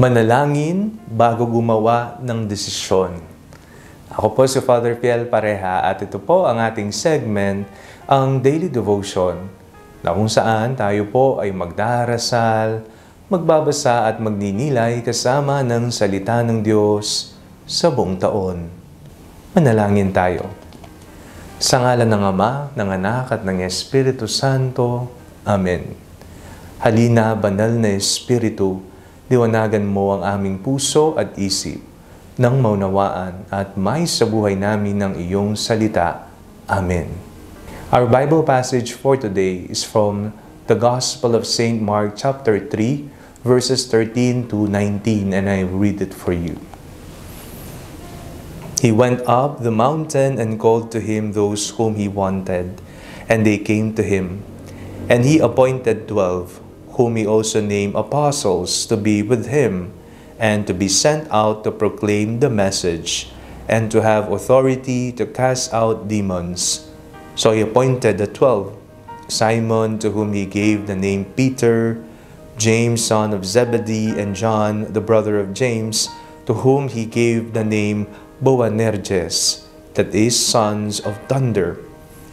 Manalangin bago gumawa ng desisyon. Ako po si Father Fiel Pareha at ito po ang ating segment, ang Daily Devotion, na kung saan tayo po ay magdarasal, magbabasa at magninilay kasama ng salita ng Diyos sa buong taon. Manalangin tayo. Sa ngalan ng Ama, ng Anak at ng Espiritu Santo. Amen. Halina, banal na Espiritu, liwanagan mo ang aming puso at isip nang maunawaan at may sa buhay namin ng iyong salita. Amen. Our Bible passage for today is from the Gospel of St. Mark chapter 3, verses 13 to 19, and I read it for you. He went up the mountain and called to him those whom he wanted, and they came to him. And he appointed 12, whom he also named apostles, to be with him, and to be sent out to proclaim the message, and to have authority to cast out demons. So he appointed the 12, Simon, to whom he gave the name Peter, James, son of Zebedee, and John, the brother of James, to whom he gave the name Boanerges, that is, sons of thunder,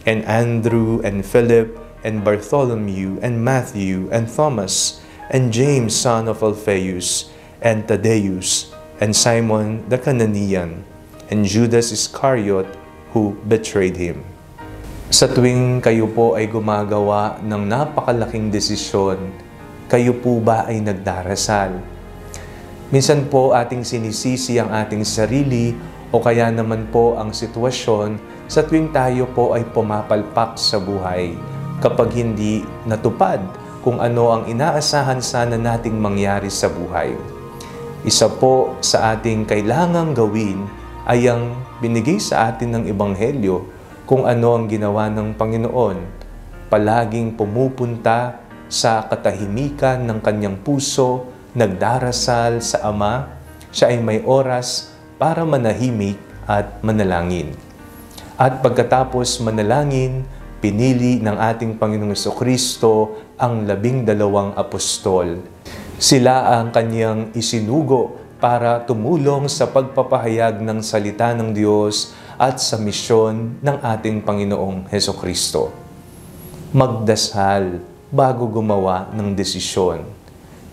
and Andrew, and Philip, and Bartholomew, and Matthew, and Thomas, and James, son of Alphaeus, and Thaddeus, and Simon the Cananean, and Judas Iscariot, who betrayed him. Sa tuwing kayo po ay gumagawa ng napakalaking desisyon, kayo po ba ay nagdarasal? Minsan po ating sinisisi ang ating sarili o kaya naman po ang sitwasyon sa tuwing tayo po ay pumapalpak sa buhay, kapag hindi natupad kung ano ang inaasahan sana nating mangyari sa buhay. Isa po sa ating kailangang gawin ay ang binigay sa atin ng Ebanghelyo, kung ano ang ginawa ng Panginoon. Palaging pumupunta sa katahimikan ng kanyang puso, nagdarasal sa Ama, siya ay may oras para manahimik at manalangin. At pagkatapos manalangin, pinili ng ating Panginoong Jesucristo ang 12 apostol. Sila ang kanyang isinugo para tumulong sa pagpapahayag ng salita ng Diyos at sa misyon ng ating Panginoong Jesucristo. Magdasal bago gumawa ng desisyon.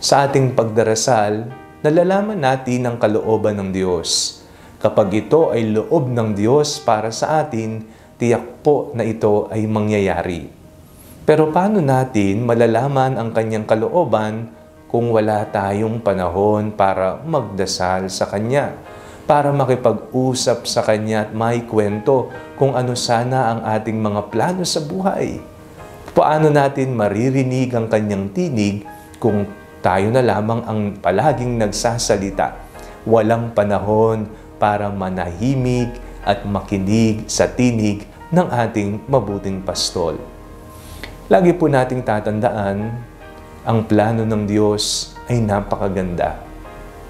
Sa ating pagdarasal, nalalaman natin ang kalooban ng Diyos. Kapag ito ay loob ng Diyos para sa atin, tiyak po na ito ay mangyayari. Pero paano natin malalaman ang kanyang kalooban kung wala tayong panahon para magdasal sa Kanya, para makipag-usap sa Kanya at may kwento kung ano sana ang ating mga plano sa buhay? Paano natin maririnig ang Kanyang tinig kung tayo na lamang ang palaging nagsasalita? Walang panahon para manahimik at makinig sa tinig ng ating mabuting pastol. Lagi po nating tatandaan, ang plano ng Diyos ay napakaganda.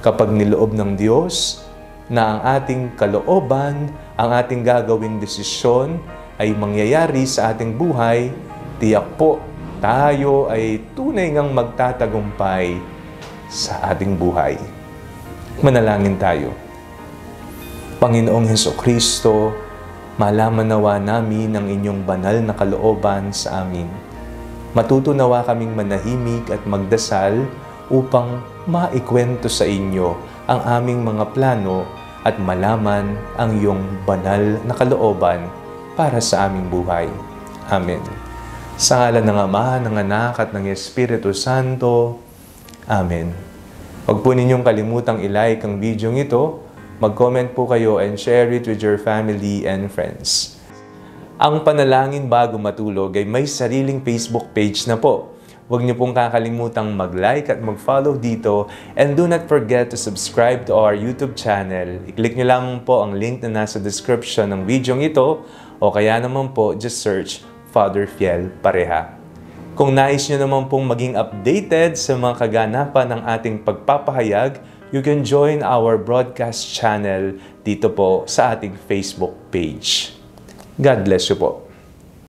Kapag niloob ng Diyos na ang ating kalooban, ang ating gagawing desisyon ay mangyayari sa ating buhay, tiyak po tayo ay tunay ngang magtatagumpay sa ating buhay. Manalangin tayo. Panginoong Jesucristo, malaman nawa namin ang inyong banal na kalooban sa amin. Matuto nawa kaming manahimik at magdasal upang maikwento sa inyo ang aming mga plano at malaman ang iyong banal na kalooban para sa aming buhay. Amen. Sa ngalan ng Ama, ng Anak at ng Espiritu Santo. Amen. Huwag po ninyong kalimutang i-like ang video ito, mag-comment po kayo and share it with your family and friends. Ang Panalangin Bago Matulog ay may sariling Facebook page na po. Huwag niyo pong kakalimutang mag-like at mag-follow dito, and do not forget to subscribe to our YouTube channel. I-click niyo lamang po ang link na nasa description ng video ito, o kaya naman po just search Father Fiel Pareha. Kung nais niyo naman pong maging updated sa mga kaganapan ng ating pagpapahayag, you can join our broadcast channel dito po sa ating Facebook page. God bless you po.